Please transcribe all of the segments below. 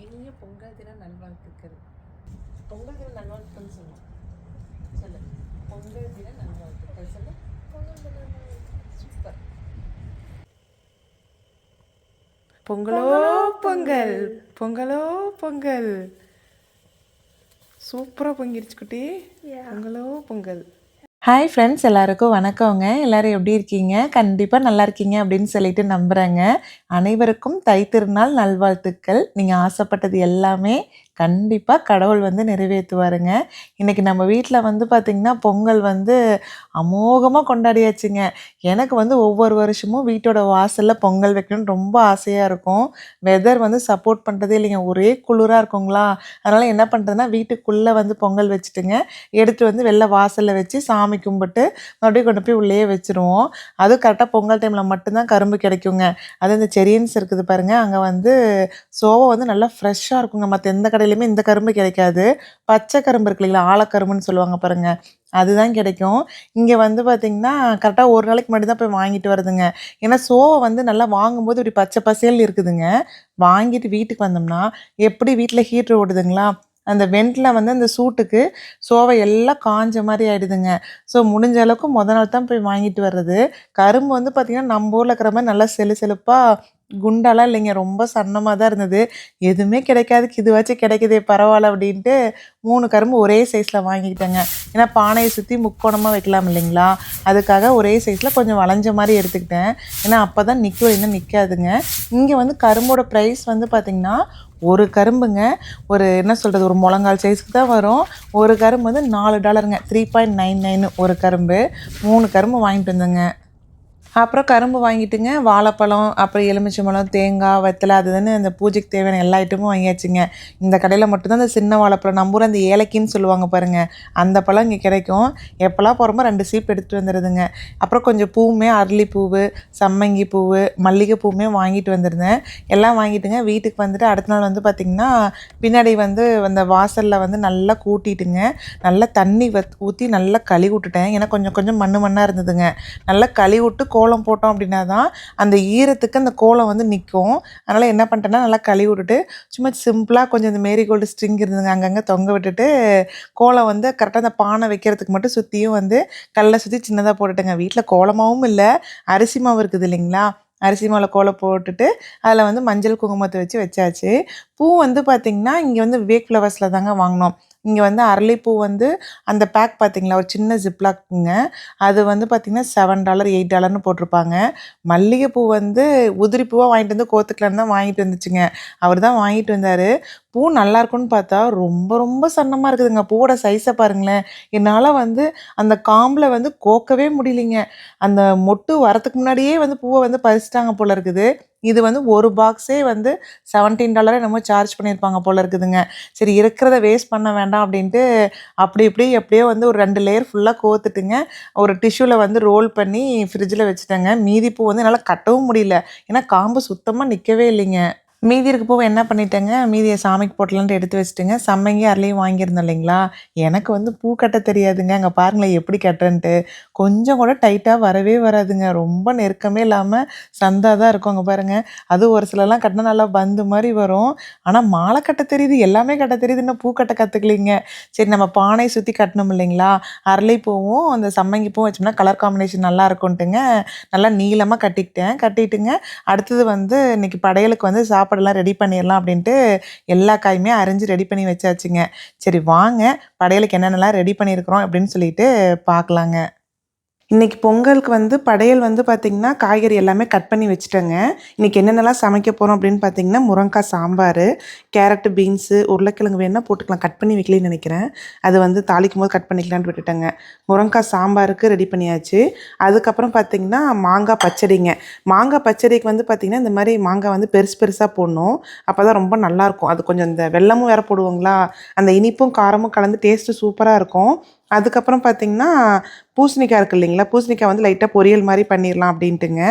இனிய பொங்கல் தின நல்வாழ்த்துக்கள். பொங்கல் தின நல்வாழ்த்துக்கள் சொல்லுவோம். சொல்லு. பொங்கல் தின நல்வாழ்த்துக்கள் சொல்லு. சூப்பர். பொங்கலோ பொங்கல், பொங்கலோ பொங்கல். சூப்பராக பொங்கிடுச்சு குட்டி. பொங்கலோ பொங்கல். ஹாய் ஃப்ரெண்ட்ஸ், எல்லாருக்கும் வணக்கங்க. எல்லோரும் எப்படி இருக்கீங்க? கண்டிப்பாக நல்லா இருக்கீங்க அப்படின்னு சொல்லிட்டு நம்புகிறேங்க. அனைவருக்கும் தைத்திருநாள் நல்வாழ்த்துக்கள். நீங்கள் ஆசைப்பட்டது எல்லாமே கண்டிப்பாக கடவுள் வந்து நிறைவேற்றுவாருங்க. இன்றைக்கி நம்ம வீட்டில் வந்து பார்த்திங்கன்னா பொங்கல் வந்து அமோகமாக கொண்டாடியாச்சுங்க. எனக்கு வந்து ஒவ்வொரு வருஷமும் வீட்டோட வாசலில் பொங்கல் வைக்கணும்னு ரொம்ப ஆசையாக இருக்கும். வெதர் வந்து சப்போர்ட் பண்ணுறதே இல்லைங்க, ஒரே குளிராக இருக்குங்களா. அதனால் என்ன பண்ணுறதுன்னா வீட்டுக்குள்ளே வந்து பொங்கல் வச்சுட்டுங்க, எடுத்துகிட்டு வந்து வெளில வாசலில் வச்சு சாமி கும்பிட்டு மறுபடியும் கொண்டு போய் உள்ளே வச்சுருவோம். அதுவும் கரெக்டாக பொங்கல் டைமில் மட்டும்தான் கரும்பு கிடைக்குங்க. அது இந்த செரியன்ஸ் இருக்குது பாருங்கள், அங்கே வந்து சோவை வந்து நல்லா ஃப்ரெஷ்ஷாக இருக்குங்க. மற்ற எந்த கடையிலையுமே இந்த கரும்பு கிடைக்காது. பச்சை கரும்பு இருக்கு இல்லைங்களா, ஆலக்கரும்புன்னு சொல்லுவாங்க பாருங்கள், அதுதான் கிடைக்கும். இங்கே வந்து பார்த்திங்கன்னா கரெக்டாக ஒரு நாளைக்கு முன்னாடி தான் போய் வாங்கிட்டு வருதுங்க. ஏன்னா சோவை வந்து நல்லா வாங்கும்போது இப்படி பச்சை பசேல் இருக்குதுங்க. வாங்கிட்டு வீட்டுக்கு வந்தோம்னா எப்படி வீட்டில் ஹீட்ரு ஓடுதுங்களா, அந்த வெண்டில் வந்து அந்த சூட்டுக்கு சோவை எல்லாம் காஞ்ச மாதிரி ஆகிடுதுங்க. ஸோ முடிஞ்ச அளவுக்கு நாள் தான் போய் வாங்கிட்டு வர்றது. கரும்பு வந்து பார்த்திங்கன்னா நம்ம ஊரில் இருக்கிற மாதிரி நல்லா செலுப்பாக குண்டாலாம் இல்லைங்க, ரொம்ப சன்னமாக தான் இருந்தது. எதுவுமே கிடைக்காதுக்கு இதுவாச்சும் கிடைக்குதே பரவாயில்ல அப்படின்ட்டு 3 கரும்பு ஒரே சைஸில் வாங்கிக்கிட்டேங்க. ஏன்னா பானையை சுற்றி முக்கோணமாக வைக்கலாம் இல்லைங்களா, அதுக்காக ஒரே சைஸில் கொஞ்சம் வளைஞ்ச மாதிரி எடுத்துக்கிட்டேன். ஏன்னா அப்போ தான் நிற்கும், இன்னும் நிற்காதுங்க. இங்கே வந்து கரும்போட ப்ரைஸ் வந்து பார்த்திங்கன்னா ஒரு கரும்புங்க ஒரு என்ன சொல்கிறது, ஒரு முழங்கால் சைஸுக்கு தான் வரும். ஒரு கரும்பு வந்து $4, 3.99 ஒரு கரும்பு. 3 கரும்பு வாங்கிட்டு வந்தேங்க. அப்புறம் கரும்பு வாங்கிட்டுங்க, வாழைப்பழம், அப்புறம் எலுமிச்சம்பழம், தேங்காய், வெத்தலை, அதுதானே அந்த பூஜைக்கு தேவையான எல்லா ஐட்டமும் வாங்கியாச்சுங்க. இந்த கடையில் மட்டும்தான் அந்த சின்ன வாழைப்பழம், நம்ம ஊர் அந்த ஏலக்கின்னு சொல்லுவாங்க பாருங்கள், அந்த பழம் இங்கே கிடைக்கும். எப்போல்லாம் போகிறோமோ 2 சீப் எடுத்துகிட்டு வந்துடுதுங்க. அப்புறம் கொஞ்சம் பூவுமே அரளிப்பூவு, சம்மங்கி பூவு, மல்லிகை பூவுமே வாங்கிட்டு வந்துருந்தேன். எல்லாம் வாங்கிட்டுங்க வீட்டுக்கு வந்துட்டு அடுத்த நாள் வந்து பார்த்திங்கன்னா பின்னாடி வந்து அந்த வாசலில் வந்து நல்லா கூட்டிட்டுங்க, நல்லா தண்ணி ஊற்றி நல்லா கழுவி விட்டுட்டேன். ஏன்னா கொஞ்சம் கொஞ்சம் மண்ணாக இருந்ததுங்க. நல்லா கழுவி விட்டு கோலம் போட்டோம் அப்படின்னா தான் அந்த ஈரத்துக்கு அந்த கோலம் வந்து நிற்கும். அதனால் என்ன பண்ணிட்டேன்னா நல்லா கழுவி விட்டுட்டு சும்மா சிம்பிளாக கொஞ்சம் இந்த மேரிகோல்டு ஸ்ட்ரிங் இருந்ததுங்க, அங்கங்கே தொங்க விட்டுட்டு கோலம் வந்து கரெக்டாக அந்த பானை வைக்கிறதுக்கு மட்டும் சுற்றியும் வந்து கல்லை சுற்றி சின்னதாக போட்டுட்டேங்க. வீட்டில் கோலமாகவும் இல்லை, அரிசி மாவு இருக்குது இல்லைங்களா, அரிசி மாவில் கோலம் போட்டுட்டு அதில் வந்து மஞ்சள் குங்குமத்தை வச்சாச்சு. பூ வந்து பார்த்திங்கன்னா இங்கே வந்து விவேக் ஃப்ளவர்ஸில் தாங்க வாங்கினோம். இங்கே வந்து அரளிப்பூ வந்து அந்த பேக் பார்த்திங்களா, ஒரு சின்ன ஜிப்லாக்குங்க, அது வந்து பார்த்திங்கன்னா $7 $8ன்னு போட்டிருப்பாங்க. மல்லிகைப்பூ வந்து உதிரி பூவாக வாங்கிட்டு வந்து கோத்துக்கலான்னு தான் வாங்கிட்டு வந்துச்சுங்க. அவர் தான் வாங்கிட்டு வந்தார். பூ நல்லாயிருக்குன்னு பார்த்தா ரொம்ப ரொம்ப சன்னமாக இருக்குதுங்க. பூவோட சைஸை பாருங்களேன். என்னால் வந்து அந்த காம்பில் வந்து கோக்கவே முடியலைங்க. அந்த மொட்டு வரத்துக்கு முன்னாடியே வந்து பூவை வந்து பறிச்சிட்டாங்க போல் இருக்குது. இது வந்து ஒரு பாக்ஸே வந்து $17 என்னமோ சார்ஜ் பண்ணியிருப்பாங்க போல் இருக்குதுங்க. சரி இருக்கிறத வேஸ்ட் பண்ண வேண்டாம் அப்படின்ட்டு அப்படி இப்படி எப்படியோ வந்து ஒரு 2 லேயர் ஃபுல்லாக கோத்துட்டுங்க, ஒரு டிஷ்யூவில் வந்து ரோல் பண்ணி ஃப்ரிட்ஜில் வச்சுட்டேங்க. மீதி பூ வந்து என்னால் கட்டவும் முடியல, ஏன்னா காம்பு சுத்தமாக நிற்கவே இல்லைங்க. மீதி இருக்க பூவை என்ன பண்ணிட்டேங்க, மீதியை சாமிக்கு போட்டலான்ட்டு எடுத்து வச்சுட்டுங்க, சம்மங்கி அரளியும் வாங்கியிருந்தோம் இல்லைங்களா, எனக்கு வந்து பூ கட்ட தெரியாதுங்க. அங்கே பாருங்களேன் எப்படி கட்டுறேன்ட்டு, கொஞ்சம் கூட டைட்டாக வரவே வராதுங்க. ரொம்ப நெருக்கமே இல்லாமல் சந்தாக தான் இருக்கும். அங்கே பாருங்கள், அதுவும் ஒரு சிலலாம் கட்டினா நல்லா பந்து மாதிரி வரும். ஆனால் மாலை கட்ட தெரியுது, எல்லாமே கட்ட தெரியுது, இன்னும் பூ கட்ட கற்றுக்கலிங்க. சரி நம்ம பானை சுற்றி கட்டணும் இல்லைங்களா, அரளிப்பூவும் அந்த சம்மங்கி பூவும் வச்சோம்னா கலர் காம்பினேஷன் நல்லா இருக்கும்ட்டுங்க நல்லா நீளமாக கட்டிட்டுங்க. அடுத்தது வந்து இன்றைக்கி படையலுக்கு வந்து சாப்பாடெல்லாம் ரெடி பண்ணிடலாம் அப்படின்ட்டு எல்லா காயுமே அரிஞ்சு ரெடி பண்ணி வச்சாச்சுங்க. சரி வாங்க படையலுக்கு என்னென்னலாம் ரெடி பண்ணியிருக்கிறோம் அப்படின்னு சொல்லிட்டு பார்க்கலாங்க. இன்றைக்கி பொங்கலுக்கு வந்து படையல் வந்து பார்த்திங்கன்னா காய்கறி எல்லாமே கட் பண்ணி வச்சுட்டேங்க. இன்றைக்கி என்னென்னலாம் சமைக்க போகிறோம் அப்படின்னு பார்த்திங்கன்னா முருங்கைக்காய் சாம்பார், கேரட்டு, பீன்ஸு, உருளைக்கிழங்கு வேணால் போட்டுக்கலாம், கட் பண்ணி வைக்கலன்னு நினைக்கிறேன். அது வந்து தாளிக்கும் போது கட் பண்ணிக்கலான்ட்டு விட்டுட்டேங்க. முருங்கைக்காய் சாம்பாருக்கு ரெடி பண்ணியாச்சு. அதுக்கப்புறம் பார்த்திங்கன்னா மாங்காய் பச்சடிங்க. மாங்காய் பச்சடிக்கு வந்து பார்த்திங்கன்னா இந்த மாதிரி மாங்காய் வந்து பெருசாக போடணும், அப்போ தான் ரொம்ப நல்லாயிருக்கும். அது கொஞ்சம் இந்த வெல்லமும் வேறு போடுவோங்களா, அந்த இனிப்பும் காரமும் கலந்து டேஸ்ட்டு சூப்பராக இருக்கும். அதுக்கப்புறம் பார்த்திங்கன்னா பூசணிக்காய் இருக்குது இல்லைங்களா, பூசணிக்காய் வந்து லைட்டாக பொரியல் மாதிரி பண்ணிடலாம் அப்படின்ட்டுங்க.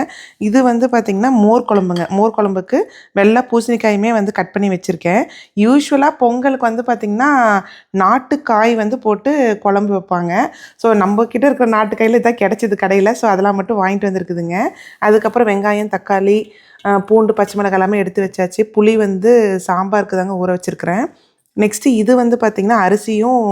இது வந்து பார்த்திங்கன்னா மோர் குழம்புங்க. மோர் குழம்புக்கு வெள்ளை பூசணிக்காயுமே வந்து கட் பண்ணி வச்சுருக்கேன். யூஸ்வலாக பொங்கலுக்கு வந்து பார்த்திங்கன்னா நாட்டுக்காய் வந்து போட்டு குழம்பு வைப்பாங்க. ஸோ நம்மக்கிட்ட இருக்கிற நாட்டுக்காயில் இதான் கிடச்சிது கடையில். ஸோ அதெல்லாம் மட்டும் வாங்கிட்டு வந்துருக்குதுங்க. அதுக்கப்புறம் வெங்காயம், தக்காளி, பூண்டு, பச்சை மிளகாய் எல்லாமே எடுத்து வச்சாச்சு. புளி வந்து சாம்பாருக்கு தாங்க ஊற வச்சுருக்கிறேன். நெக்ஸ்ட்டு இது வந்து பார்த்திங்கன்னா அரிசியும்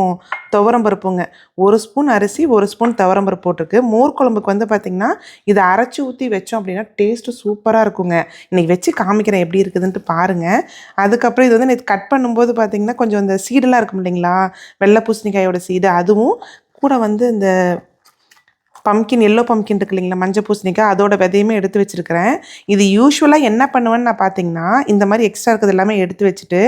துவரம் பருப்புங்க. 1 ஸ்பூன் அரிசி, 1 ஸ்பூன் துவரம் பருப்பு போட்டிருக்கு. மோர் குழம்புக்கு வந்து பார்த்திங்கன்னா இதை அரைச்சி ஊற்றி வச்சோம் அப்படின்னா டேஸ்ட்டு சூப்பராக இருக்குங்க. இன்றைக்கி வச்சு காமிக்கிறேன் எப்படி இருக்குதுன்ட்டு பாருங்கள். அதுக்கப்புறம் இது வந்து நேற்று கட் பண்ணும்போது பார்த்திங்கன்னா கொஞ்சம் இந்த சீடெல்லாம் இருக்கும் இல்லைங்களா, வெள்ளை பூசணிக்காயோட சீடு, அதுவும் கூட வந்து இந்த பம்கின், எல்லோ பம்கின் இருக்கு இல்லைங்களா, மஞ்சள் பூசணிக்காய், அதோட விதையுமே எடுத்து வச்சுருக்கிறேன். இது யூஸ்வலாக என்ன பண்ணுவேன்னு நான் பார்த்தீங்கன்னா, இந்த மாதிரி எக்ஸ்ட்ரா இருக்கிறது எல்லாமே எடுத்து வச்சுட்டு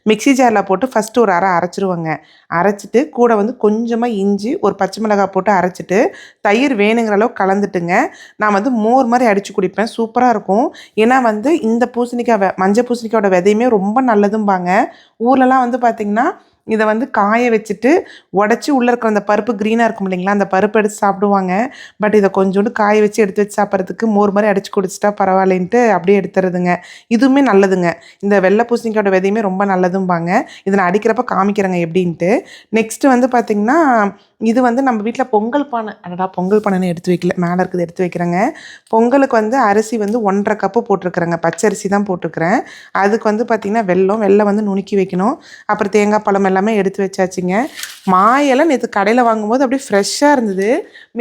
மிக்ஸி ஜாரில் போட்டு ஃபஸ்ட்டு ஒரு அரை அரைச்சிருவேங்க. அரைச்சிட்டு கூட வந்து கொஞ்சமாக இஞ்சி, ஒரு பச்சை மிளகாய் போட்டு அரைச்சிட்டு தயிர் வேணுங்கிற அளவுக்கு கலந்துட்டுங்க நான் வந்து மோர் மாதிரி அடித்து குடிப்பேன். சூப்பராக இருக்கும். ஏன்னா வந்து இந்த பூசணிக்காய் மஞ்சள் பூசணிக்காயோட விதையுமே ரொம்ப நல்லதும்பாங்க. ஊர்லலாம் வந்து பார்த்திங்கன்னா இதை வந்து காய வச்சுட்டு உடச்சி உள்ளே இருக்கிற அந்த பருப்பு க்ரீனாக இருக்கும் இல்லைங்களா, அந்த பருப்பு எடுத்து சாப்பிடுவாங்க. பட் இதை கொஞ்சோண்டு காய வச்சு எடுத்து வச்சு சாப்பிட்றதுக்கு மோர் மாதிரி அடித்து குடிச்சிட்டா பரவாயில்லைன்ட்டு அப்படியே எடுத்துறதுங்க. இதுவுமே நல்லதுங்க. இந்த வெள்ளை பூசணிக்காயோட விதையுமே ரொம்ப நல்லதும்பாங்க. இதை நான் அடிக்கிறப்ப காமிக்கிறேங்க எப்படின்ட்டு. நெக்ஸ்ட்டு வந்து பார்த்திங்கன்னா இது வந்து நம்ம வீட்டில் பொங்கல் பானை, அடடா பொங்கல் பானைன்னு எடுத்து வைக்கல, மேலே இருக்குது எடுத்து வைக்கிறேங்க. பொங்கலுக்கு வந்து அரிசி வந்து 1.5 கப்பு போட்டிருக்கிறேங்க. பச்சரிசி தான் போட்டிருக்கிறேன். அதுக்கு வந்து பார்த்திங்கன்னா வெல்லம் வந்து நுணுக்கி வைக்கணும். அப்புறம் தேங்காய் பழம் எல்லாமே எடுத்து வச்சாச்சுங்க. மாயெல்லாம் நேற்று கடையில் வாங்கும்போது அப்படியே ஃப்ரெஷ்ஷாக இருந்தது.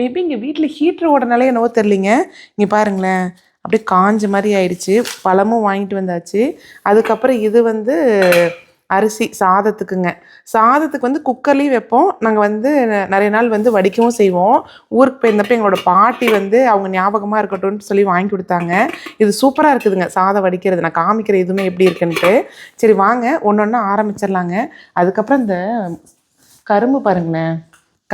மேபி இங்கே வீட்டில் ஹீட்ரு ஓடனாலே என்னவோ தெரிலிங்க. இங்கே பாருங்களேன், அப்படியே காஞ்ச மாதிரி ஆயிடுச்சு. பழமும் வாங்கிட்டு வந்தாச்சு. அதுக்கப்புறம் இது வந்து அரிசி சாதத்துக்குங்க. சாதத்துக்கு வந்து குக்கர்லேயும் வைப்போம். நாங்கள் வந்து நிறைய நாள் வந்து வடிக்கவும் செய்வோம். ஊருக்கு போயிருந்தப்போ எங்களோட பாட்டி வந்து அவங்க ஞாபகமாக இருக்கட்டும்னு சொல்லி வாங்கி கொடுத்தாங்க. இது சூப்பராக இருக்குதுங்க சாதம் வடிக்கிறது. நான் காமிக்கிற இதுவுமே எப்படி இருக்குன்ட்டு. சரி வாங்க ஒன்று ஒன்றா ஆரம்பிச்சிடலாங்க. அதுக்கப்புறம் இந்த கரும்பு பாருங்களேன்,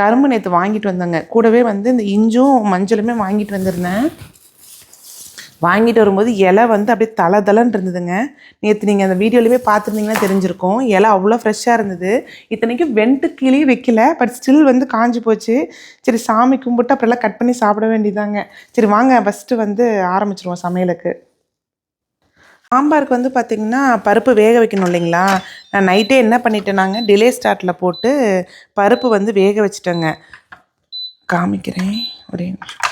கரும்பு நேற்று வாங்கிட்டு வந்தேங்க. கூடவே வந்து இந்த இஞ்சும் மஞ்சளுமே வாங்கிட்டு வந்திருந்தேன். வாங்கிட்டு வரும்போது இலை வந்து அப்படியே தளன்னு இருந்ததுங்க. நேற்று நீங்கள் அந்த வீடியோலையுமே பார்த்துருந்தீங்கன்னா தெரிஞ்சிருக்கும். இலை அவ்வளோ ஃப்ரெஷ்ஷாக இருந்தது. இத்தனைக்கும் வெண்ட்டு கீழே வைக்கல, பட் ஸ்டில் வந்து காஞ்சி போச்சு. சரி சாமி கும்பிட்டு அப்புறம்லாம் கட் பண்ணி சாப்பிட வேண்டியதாங்க. சரி வாங்க ஃபஸ்ட்டு வந்து ஆரம்பிச்சிருவோம் சமையலுக்கு. சாம்பாருக்கு வந்து பார்த்திங்கன்னா பருப்பு வேக வைக்கணும் இல்லைங்களா. நான் நைட்டே என்ன பண்ணிட்டேனாங்க, டிலே ஸ்டார்ட்டில் போட்டு பருப்பு வந்து வேக வச்சுட்டேங்க. காமிக்கிறேன் ஒரே நிமிஷம்.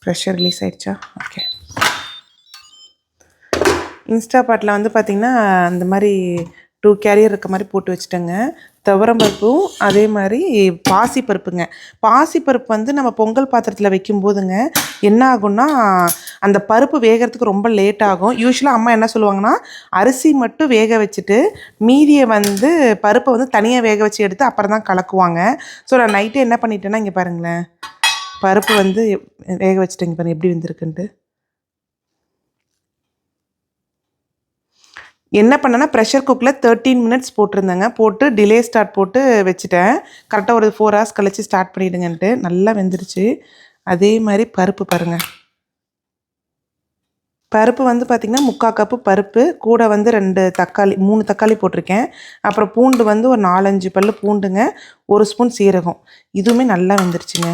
ப்ரெஷர் ரிலீஸ் ஆகிடுச்சா? ஓகே. இன்ஸ்டாபாட்டில் வந்து பார்த்திங்கன்னா அந்த மாதிரி 2 கேரியர் இருக்க மாதிரி போட்டு வச்சுட்டேங்க. துவரம் பருப்பும் அதே மாதிரி பாசிப்பருப்புங்க. பாசிப்பருப்பு வந்து நம்ம பொங்கல் பாத்திரத்தில் வைக்கும்போதுங்க என்ன ஆகும்னா அந்த பருப்பு வேகிறதுக்கு ரொம்ப லேட் ஆகும். யூஸ்வலாக அம்மா என்ன சொல்லுவாங்கன்னா அரிசி மட்டும் வேக வச்சுட்டு மீதியை வந்து பருப்பை வந்து தனியாக வேக வச்சு எடுத்து அப்புறம் தான் கலக்குவாங்க. ஸோ நான் நைட்டே என்ன பண்ணிட்டேன்னா இங்கே பாருங்களேன், பருப்பு வந்து வேக வச்சுட்டேங்க பாருங்கள் எப்படி வந்திருக்குன்ட்டு. என்ன பண்ணேன்னா ப்ரெஷர் குக்கரில் 13 மினிட்ஸ் போட்டிருந்தேங்க. போட்டு டிலே ஸ்டார்ட் போட்டு வச்சுட்டேன். கரெக்டாக ஒரு 4 ஹவர்ஸ் கழிச்சு ஸ்டார்ட் பண்ணிவிடுங்கன்ட்டு. நல்லா வெந்துருச்சு. அதே மாதிரி பருப்பு பாருங்கள். பருப்பு வந்து பார்த்திங்கன்னா 3/4 கப்பு பருப்பு, கூட வந்து 3 தக்காளி போட்டிருக்கேன். அப்புறம் பூண்டு வந்து ஒரு 4-5 பல் பூண்டுங்க, 1 ஸ்பூன் சீரகம். இதுவுமே நல்லா வெந்துருச்சுங்க.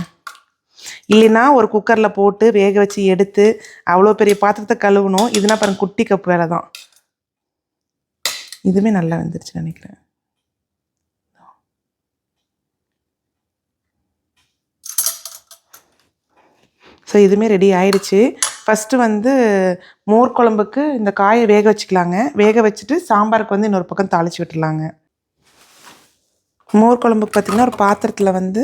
இல்லைன்னா ஒரு குக்கரில் போட்டு வேக வச்சு எடுத்து அவ்வளோ பெரிய பாத்திரத்தை கழுவணும். இதுனா பாருங்கள் குட்டி கப்பு வேலை தான். இதுவுமே நல்லா வந்துருச்சு நினைக்கிறேன். ஸோ இதுவுமே ரெடி ஆயிடுச்சு. ஃபஸ்ட்டு வந்து மோர் குழம்புக்கு இந்த காயை வேக வச்சுக்கலாங்க. வேக வச்சுட்டு சாம்பாருக்கு வந்து இன்னொரு பக்கம் தாளித்து விட்டுடலாங்க. மோர் குழம்புக்கு பார்த்திங்கன்னா ஒரு பாத்திரத்தில் வந்து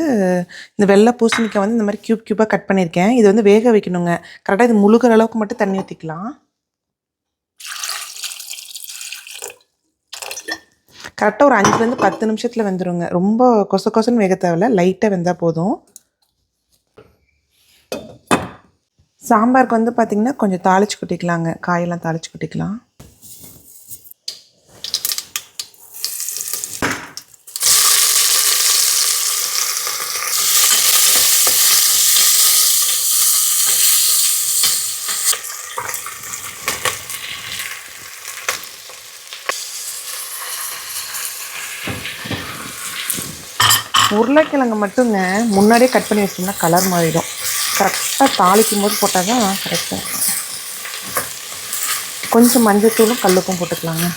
இந்த வெள்ளை பூசணிக்காய் வந்து இந்த மாதிரி க்யூபாக கட் பண்ணியிருக்கேன். இது வந்து வேக வைக்கணுங்க. கரெக்டாக இது முழுகிற அளவுக்கு மட்டும் தண்ணி ஊற்றிக்கலாம். கரெக்டாக ஒரு 5லேருந்து 10 நிமிஷத்தில் வெந்துடுங்க. ரொம்ப கொசன்னு வேக தேவையில்ல, லைட்டாக வெந்தால் போதும். சாம்பாருக்கு வந்து பார்த்திங்கன்னா கொஞ்சம் தாளித்து கொட்டிக்கலாங்க. காயெல்லாம் தாளித்து கொட்டிக்கலாம். உருளைக்கிழங்கு மட்டுங்க முன்னாடியே கட் பண்ணி வச்சோம்னா கலர் மாறிடும். கரெக்டாக தாளிக்கும் போது போட்டால் தான் கரெக்டாக இருக்கும். கொஞ்சம் மஞ்சத்தூளும் கல்லுப்பும் போட்டுக்கலாங்க.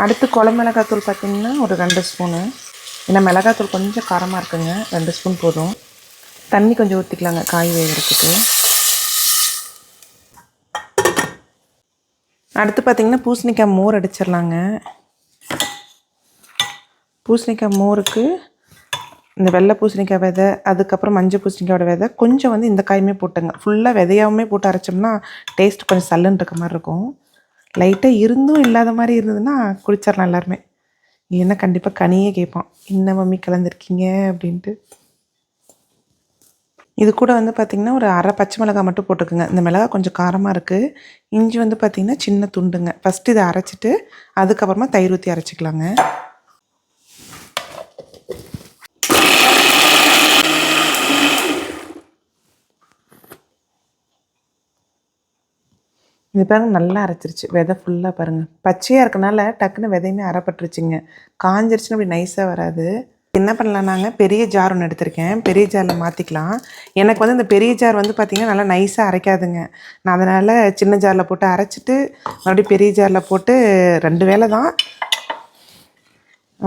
அடுத்து குழம்பு மிளகாத்தூள் பார்த்திங்கன்னா ஒரு 2 ஸ்பூனு. ஏன்னா மிளகாத்தூள் கொஞ்சம் காரமாக இருக்குங்க, 2 ஸ்பூன் போதும். தண்ணி கொஞ்சம் ஊற்றிக்கலாங்க காய் வேகிறதுக்கு. அடுத்து பார்த்திங்கன்னா பூசணிக்காய் மோர் அடிச்சிடலாங்க. பூசணிக்காய் மோருக்கு இந்த வெள்ளை பூசணிக்காய் விதை, அதுக்கப்புறம் மஞ்சள் பூசணிக்காயோட விதை, கொஞ்சம் வந்து இந்த காயுமே போட்டுங்க. ஃபுல்லாக விதையாகவுமே போட்டு அரைச்சோம்னா டேஸ்ட் கொஞ்சம் சல்லுன்னு இருக்க மாதிரி இருக்கும். லைட்டாக இருந்தும் இல்லாத மாதிரி இருந்ததுன்னா குடிச்சிடலாம் எல்லாருமே. இல்லைன்னா கண்டிப்பாக கனியே கேட்பான், என்ன மம்மி கலந்துருக்கீங்க அப்படின்ட்டு. இது கூட வந்து பார்த்திங்கன்னா ஒரு அரை பச்சை மிளகாய் மட்டும் போட்டுக்குங்க. இந்த மிளகாய் கொஞ்சம் காரமாக இருக்குது. இஞ்சி வந்து பார்த்திங்கன்னா சின்ன துண்டுங்க. ஃபஸ்ட்டு இதை அரைச்சிட்டு அதுக்கப்புறமா தயிர் ஊற்றி அரைச்சிக்கலாங்க. இது பாருங்கள் நல்லா அரைச்சிருச்சு. விதை ஃபுல்லாக பாருங்கள் பச்சையாக இருக்கனால டக்குன்னு விதையுமே அரைப்பட்டுருச்சுங்க. காஞ்சிருச்சுன்னு அப்படி நைஸாக வராது. என்ன பண்ணலாம், நாங்கள் பெரிய ஜார் ஒன்று எடுத்திருக்கேன், பெரிய ஜாரில் மாற்றிக்கலாம். எனக்கு வந்து இந்த பெரிய ஜார் வந்து பார்த்திங்கன்னா நல்லா நைஸாக அரைக்காதுங்க. நான் அதனால் சின்ன ஜாரில் போட்டு அரைச்சிட்டு மறுபடியும் பெரிய ஜாரில் போட்டு 2 வேலை தான்.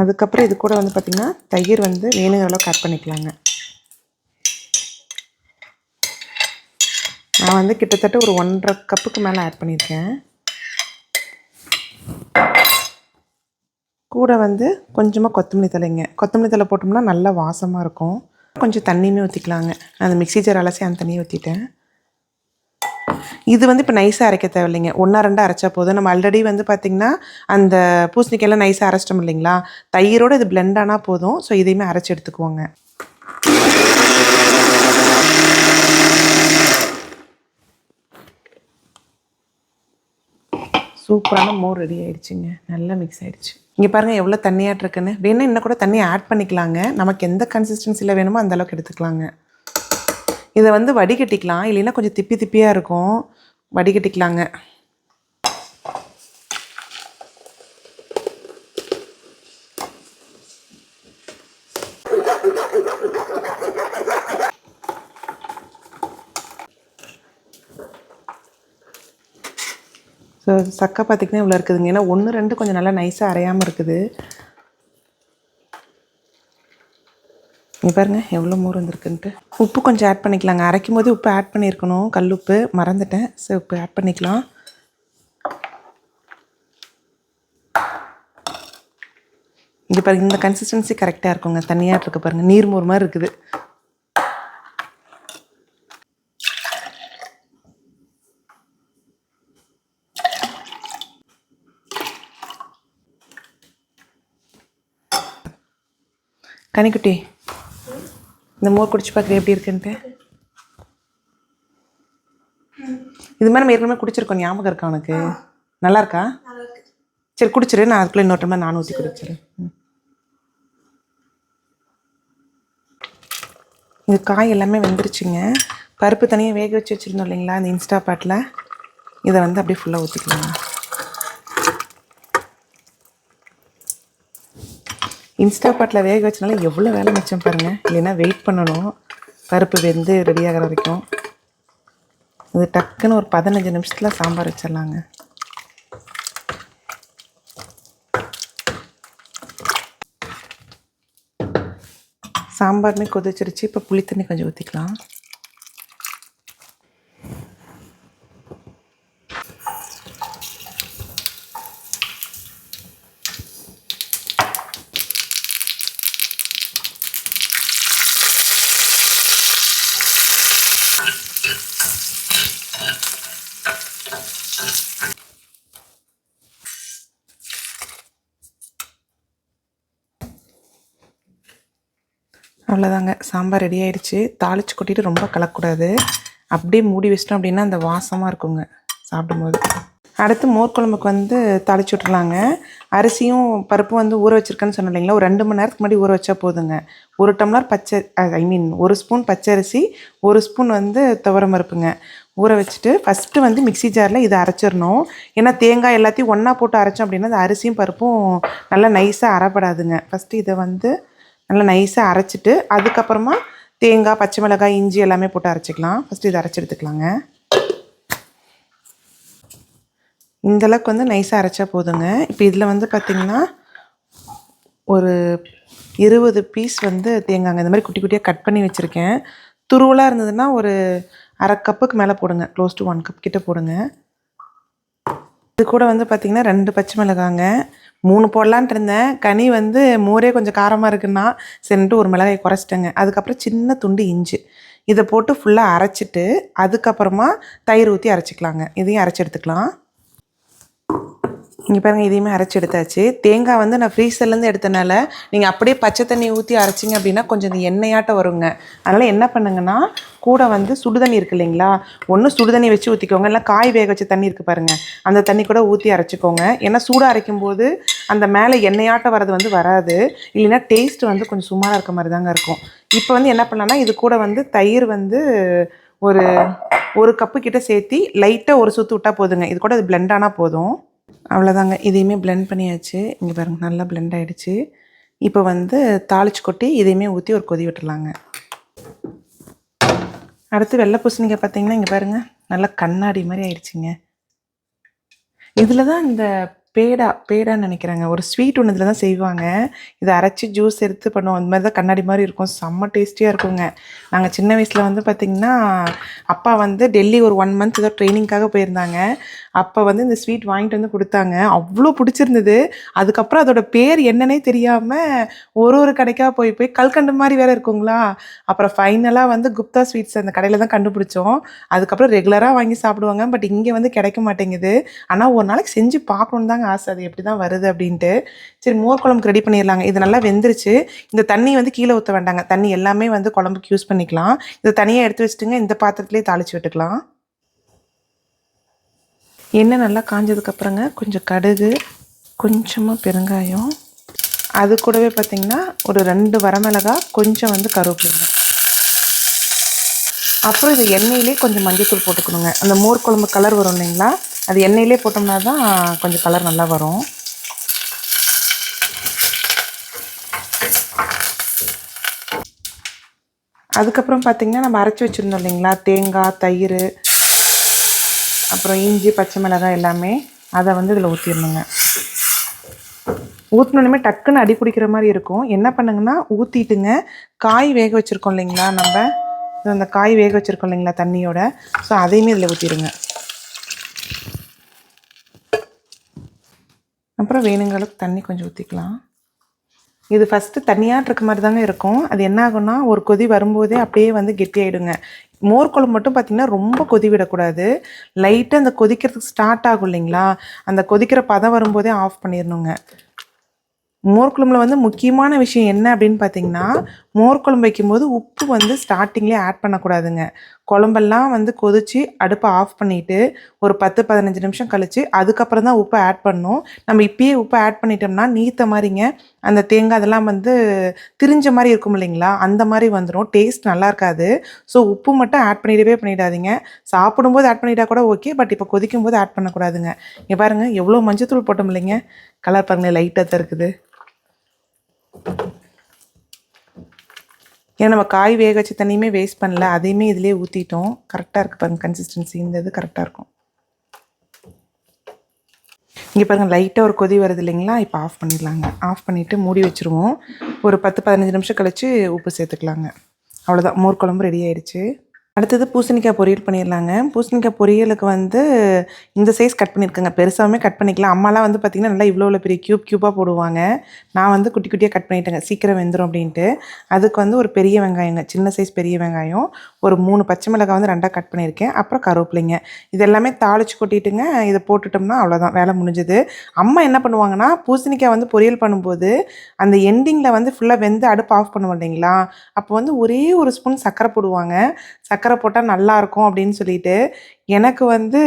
அதுக்கப்புறம் இது கூட வந்து பார்த்திங்கன்னா தயிர் வந்து வேணுங்கிற அளவுக்கு ஆட் பண்ணிக்கலாங்க. நான் வந்து கிட்டத்தட்ட ஒரு 1.5 கப்புக்கு மேலே ஆட் பண்ணியிருக்கேன். கூட வந்து கொஞ்சமாக கொத்தமல்லி தலைங்க. கொத்தமல்லி தழை போட்டோம்னா நல்லா வாசமாக இருக்கும். கொஞ்சம் தண்ணியுமே ஊற்றிக்கலாங்க. நான் அந்த மிக்ஸி ஜார் அலசி அந்த தண்ணியை ஊற்றிட்டேன். இது வந்து இப்போ நைஸாக அரைக்க தேவையில்லைங்க, 1-2 அரைச்சா போதும். நம்ம ஆல்ரெடி வந்து பார்த்திங்கன்னா அந்த பூசணிக்காயெல்லாம் நைஸாக அரைச்சிட்டோம் இல்லைங்களா, தயிரோடு இது பிளெண்ட் ஆனால் போதும். ஸோ இதையுமே அரைச்சி எடுத்துக்குவோங்க. சூப்பரான மோர் ரெடி ஆகிடுச்சிங்க. நல்லா மிக்ஸ் ஆகிடுச்சு. இங்கே பாருங்கள் எவ்வளோ தண்ணியாட்டு இருக்குன்னு. வேணால் இன்னும் கூட தண்ணி ஆட் பண்ணிக்கலாங்க. நமக்கு எந்த கன்சிஸ்டன்சியில் வேணுமோ அந்த அளவுக்கு எடுத்துக்கலாங்க. இதை வந்து வடிகட்டிக்கலாம், இல்லைன்னா கொஞ்சம் திப்பி திப்பியாக இருக்கும், வடிகட்டிக்கலாங்க. ஸோ சக்கை பார்த்திங்கன்னா இவ்வளோ இருக்குதுங்க. ஏன்னா 1-2 கொஞ்சம் நல்லா நைஸாக அரையாமல் இருக்குது. பாருங்க எவ்வளோ மோர் வந்துருக்குன்ட்டு. உப்பு கொஞ்சம் ஆட் பண்ணிக்கலாங்க. அரைக்கும் போது உப்பு ஆட் பண்ணியிருக்கணும், கல் உப்பு மறந்துட்டேன். ஸோ உப்பு ஆட் பண்ணிக்கலாம். இங்கே பாருங்கள் இந்த கன்சிஸ்டன்சி கரெக்டாக இருக்குங்க. தண்ணியாக இருக்குது பாருங்கள், நீர் மோர் மாதிரி இருக்குது. கனிக்குட்டி, இந்த மோர் குடிச்சு பார்க்குறது எப்படி இருக்குன்ட்டு. இது மாதிரி நம்ம ஏற்கனவே குடிச்சிருக்கோம், ஞாபகம் இருக்கா உனக்கு? நல்லா இருக்கா? சரி குடிச்சிரு, நான் அதுக்குள்ளே இன்னொரு டைம் நானும் ஊற்றி குடிச்சிடுறேன். இது காய் எல்லாமே வெந்துருச்சுங்க. பருப்பு தனியாக வேக வச்சு வச்சுருந்தோம் இல்லைங்களா இந்த இன்ஸ்டா பாட்டில், இதை வந்து அப்படியே ஃபுல்லாக ஊற்றிக்கலாம். இன்ஸ்டா பாட்டில் வேக வச்சனால எவ்வளோ வேலை மிச்சம் பாருங்கள். இல்லைன்னா வெயிட் பண்ணணும் பருப்பு வெந்து ரெடி ஆகிற வரைக்கும். இது டக்குன்னு ஒரு 15 நிமிஷத்தில் சாம்பார் வச்சிடலாங்க. சாம்பாருமே கொதிச்சிருச்சு. இப்போ புளி தண்ணி கொஞ்சம் ஊற்றிக்கலாம். அவ்வளோதாங்க, சாம்பார் ரெடி ஆகிடுச்சு. தாளித்து கொட்டிட்டு ரொம்ப கலக்கக்கூடாது, அப்படியே மூடி வச்சிட்டோம் அப்படின்னா அந்த வாசமாக இருக்குங்க சாப்பிடும்போது. அடுத்து மோர் குழம்புக்கு வந்து தாளிச்சு விட்டுலாங்க. அரிசியும் பருப்பும் வந்து ஊற வச்சுருக்கேன்னு சொன்னேன் இல்லைங்களா, ஒரு 2 மணி நேரத்துக்கு முன்னாடி ஊற வச்சா போதுங்க. 1 டம்ளர் ஒரு ஸ்பூன் பச்சரிசி, 1 ஸ்பூன் வந்து துவரம் பருப்புங்க ஊற வச்சுட்டு ஃபஸ்ட்டு வந்து மிக்ஸி ஜாரில் இதை அரைச்சிடணும். ஏன்னா தேங்காய் எல்லாத்தையும் ஒன்றா போட்டு அரைச்சோம் அப்படின்னா அந்த அரிசியும் பருப்பும் நல்லா நைஸாக அரைப்படாதுங்க. ஃபஸ்ட்டு இதை வந்து நல்லா நைஸாக அரைச்சிட்டு அதுக்கப்புறமா தேங்காய், பச்சை மிளகாய், இஞ்சி எல்லாமே போட்டு அரைச்சிக்கலாம். ஃபஸ்ட்டு இதை அரைச்சி எடுத்துக்கலாங்க. இந்தளவுக்கு வந்து நைஸாக அரைச்சா போதுங்க. இப்போ இதில் வந்து பார்த்திங்கன்னா ஒரு 20 பீஸ் வந்து தேங்காய்ங்க இந்த மாதிரி குட்டி குட்டியாக கட் பண்ணி வச்சுருக்கேன். துருவலாக இருந்ததுன்னா ஒரு அரை கப்புக்கு மேலே போடுங்க, க்ளோஸ் டு 1 கப் கிட்ட போடுங்க. இது கூட வந்து பார்த்திங்கன்னா 2 பச்சை மிளகாங்க, 3 போடலான்ட்டு இருந்தேன். கனி வந்து மோரே கொஞ்சம் காரமாக இருக்குன்னா சரின்ட்டு ஒரு மிளகாய் குறைச்சிட்டேங்க. அதுக்கப்புறம் சின்ன துண்டு இஞ்சி இதை போட்டு ஃபுல்லாக அரைச்சிட்டு அதுக்கப்புறமா தயிர் ஊற்றி அரைச்சிக்கலாங்க. இதையும் அரைச்சி எடுத்துக்கலாம். இங்கே பாருங்கள், இதையுமே அரைச்சி எடுத்தாச்சு. தேங்காய் வந்து நான் ஃப்ரீசர்லேருந்து எடுத்தனால நீங்கள் அப்படியே பச்சை தண்ணி ஊற்றி அரைச்சிங்க அப்படின்னா கொஞ்சம் இந்த எண்ணெயாட்டம் வருங்க. அதனால் என்ன பண்ணுங்கன்னா கூட வந்து சுடுதண்ணி இருக்குது இல்லைங்களா, ஒன்று சுடுதண்ணி வச்சு ஊற்றிக்கோங்க, இல்லை காய் வேக வச்ச தண்ணி இருக்குது பாருங்கள், அந்த தண்ணி கூட ஊற்றி அரைச்சிக்கோங்க. ஏன்னா சூடாக அரைக்கும் போது அந்த மேலே எண்ணெயாட்டம் வரது வந்து வராது, இல்லைன்னா டேஸ்ட் வந்து கொஞ்சம் சுமாராக இருக்க மாதிரி தாங்க இருக்கும். இப்போ வந்து என்ன பண்ணலான்னா இது கூட வந்து தயிர் வந்து ஒரு கப்பு கிட்ட சேர்த்தி லைட்டாக ஒரு சுற்று விட்டால் போதுங்க. இது கூட அது பிளெண்ட் ஆனால் போதும். அவ்வளோதாங்க, இதையுமே பிளெண்ட் பண்ணியாச்சு. இங்கே பாருங்கள் நல்லா பிளெண்ட் ஆகிடுச்சு. இப்போ வந்து தாளிச்சு கொட்டி இதையுமே ஊற்றி ஒரு கொதி விட்டுருலாங்க. அடுத்து வெள்ளை பூசணிக்காய் பார்த்தீங்கன்னா இங்கே பாருங்கள் நல்லா கண்ணாடி மாதிரி ஆயிடுச்சுங்க. இதில் தான் இந்த பேடான்னு நினைக்கிறாங்க, ஒரு ஸ்வீட் ஒன்று இதில் தான் செய்வாங்க. இதை அரைச்சி ஜூஸ் எடுத்து பண்ணுவோம். அந்த மாதிரி தான் கண்ணாடி மாதிரி இருக்கும், செம்ம டேஸ்டியாக இருக்குங்க. நாங்கள் சின்ன வயசில் வந்து பார்த்திங்கன்னா அப்பா வந்து டெல்லி ஒரு 1 மந்த் ஏதோ ட்ரைனிங்காக போயிருந்தாங்க. அப்போ வந்து இந்த ஸ்வீட் வாங்கிட்டு வந்து கொடுத்தாங்க, அவ்வளோ பிடிச்சிருந்தது. அதுக்கப்புறம் அதோட பேர் என்னன்னே தெரியாமல் ஒரு கடைக்காக போய் கல்கண்டு மாதிரி வேறு இருக்குங்களா. அப்புறம் ஃபைனலாக வந்து குப்தா ஸ்வீட்ஸ் அந்த கடையில் தான் கண்டுபிடிச்சோம். அதுக்கப்புறம் ரெகுலராக வாங்கி சாப்பிடுவாங்க, பட் இங்கே வந்து கிடைக்க மாட்டேங்குது. ஆனால் ஒரு நாளைக்கு செஞ்சு பார்க்கணுன்னு தாங்க ஆசை, அது எப்படி தான் வருது அப்படின்ட்டு. சரி, மோர் குழம்புக்கு ரெடி பண்ணிடலாங்க. இது நல்லா வெந்துருச்சு. இந்த தண்ணி வந்து கீழே ஊற்ற வேண்டாங்க, தண்ணி எல்லாமே வந்து குழம்புக்கு யூஸ் பண்ணிக்கலாம். இதை தனியாக எடுத்து வச்சுட்டுங்க இந்த பாத்திரத்துலேயே தாளித்து விட்டுக்கலாம். எண்ணெய் நல்லா காஞ்சதுக்கப்புறங்க கொஞ்சம் கடுகு, கொஞ்சமாக பெருங்காயம், அது கூடவே பார்த்திங்கன்னா ஒரு 2 வரமிளகாய், கொஞ்சம் வந்து கருவேப்பிலைங்க. அப்புறம் இது எண்ணெயிலே கொஞ்சம் மஞ்சள்தூள் போட்டுக்கணுங்க. அந்த மோர் குழம்பு கலர் வரும் இல்லைங்களா, அது எண்ணெயிலே போட்டோம்னா தான் கொஞ்சம் கலர் நல்லா வரும். அதுக்கப்புறம் பார்த்திங்கன்னா நம்ம அரைச்சி வச்சுருந்தோம் இல்லைங்களா, தேங்காய், தயிர், அப்புறம் இஞ்சி, பச்சை மிளகாய் எல்லாமே, அதை வந்து இதில் ஊற்றிடணுங்க. ஊற்றினோடனே டக்குன்னு அடி பிடிக்கிற மாதிரி இருக்கும். என்ன பண்ணுங்கன்னா ஊற்றிட்டுங்க காய் வேக வச்சுருக்கோம் இல்லைங்களா, நம்ம அந்த காய் வேக வச்சுருக்கோம் இல்லைங்களா தண்ணியோட, ஸோ அதையுமே இதில் ஊற்றிடுங்க. அப்புறம் வேணுங்கிற அளவுக்கு தண்ணி கொஞ்சம் ஊற்றிக்கலாம். இது ஃபஸ்ட்டு தண்ணியாட்டு இருக்க மாதிரி தாங்க இருக்கும். அது என்ன ஆகும்னா ஒரு கொதி வரும்போதே அப்படியே வந்து கெட்டியாயிடுங்க. மோர் குழம்பு மட்டும் பார்த்திங்கன்னா ரொம்ப கொதி விடக்கூடாது. லைட்டாக அந்த கொதிக்கிறதுக்கு ஸ்டார்ட் ஆகும் இல்லைங்களா, அந்த கொதிக்கிற பதம் வரும்போதே ஆஃப் பண்ணிடணுங்க. மோர் குழம்புல வந்து முக்கியமான விஷயம் என்ன அப்படின்னு பார்த்தீங்கன்னா, மோர் குழம்பு வைக்கும்போது உப்பு வந்து ஸ்டார்டிங்லேயே ஆட் பண்ணக்கூடாதுங்க. குழம்பெல்லாம் வந்து கொதித்து அடுப்பை ஆஃப் பண்ணிவிட்டு ஒரு 10-15 நிமிஷம் கழித்து அதுக்கப்புறம் தான் உப்பை ஆட் பண்ணணும். நம்ம இப்பயே உப்பை ஆட் பண்ணிட்டோம்னா நீத்த மாதிரிங்க அந்த தேங்காய் அதெல்லாம் வந்து திரிஞ்ச மாதிரி இருக்கும் இல்லைங்களா, அந்த மாதிரி வந்துடும், டேஸ்ட் நல்லா இருக்காது. ஸோ உப்பு மட்டும் ஆட் பண்ணிடாதீங்க. சாப்பிடும்போது ஆட் பண்ணிட்டா கூட ஓகே, பட் இப்போ கொதிக்கும் போது ஆட் பண்ணக்கூடாதுங்க. இங்கே பாருங்கள் எவ்வளோ மஞ்சத்தூள் போட்டோம் இல்லைங்க, கலர் பாருங்கள் லைட்டாக தான் இருக்குது. ஏன்னா நம்ம காய் வேக வச்ச தண்ணியுமே வேஸ்ட் பண்ணல, அதையுமே இதிலே ஊற்றிட்டோம். கரெக்டாக இருக்குது பாருங்கள் கன்சிஸ்டன்சி, இந்த இது கரெக்டாக இருக்கும். இங்கே பாருங்கள் லைட்டாக ஒரு கொதி வருது இல்லைங்களா, இப்போ ஆஃப் பண்ணிடலாங்க. ஆஃப் பண்ணிவிட்டு மூடி வச்சுருவோம். ஒரு 10-15 நிமிஷம் கழித்து உப்பு சேர்த்துக்கலாங்க. அவ்வளோதான், மோர் குழம்பு ரெடி ஆயிடுச்சு. அடுத்தது பூசணிக்காய் பொரியல் பண்ணிடலாங்க. பூசணிக்காய் பொரியலுக்கு வந்து இந்த சைஸ் கட் பண்ணியிருக்கேங்க, பெருசாகவே கட் பண்ணிக்கலாம். அம்மாலாம் வந்து பார்த்திங்கன்னா நல்லா இவ்வளோ பெரிய க்யூப்பாக போடுவாங்க. நான் வந்து குட்டி குட்டியாக கட் பண்ணிட்டேங்க, சீக்கிரம் வெந்துடும் அப்படின்ட்டு. அதுக்கு வந்து ஒரு பெரிய வெங்காயங்க, சின்ன சைஸ் பெரிய வெங்காயம், ஒரு 3 பச்சை மிளகாய் வந்து 2ஆக கட் பண்ணியிருக்கேன், அப்புறம் கருவேப்பிலைங்க. இது எல்லாமே தாளித்து கொட்டிட்டுங்க இதை போட்டுட்டோம்னா அவ்வளோதான், வேலை முடிஞ்சுது. அம்மா என்ன பண்ணுவாங்கன்னா பூசணிக்காய் வந்து பொரியல் பண்ணும்போது அந்த எண்டிங்கில் வந்து ஃபுல்லாக வெந்து அடுப்பு ஆஃப் பண்ணுவோம் இல்லைங்களா, அப்போ வந்து ஒரே ஒரு ஸ்பூன் சர்க்கரை போடுவாங்க. சர்க்கரை போட்டால் நல்லாயிருக்கும் அப்படின்னு சொல்லிட்டு. எனக்கு வந்து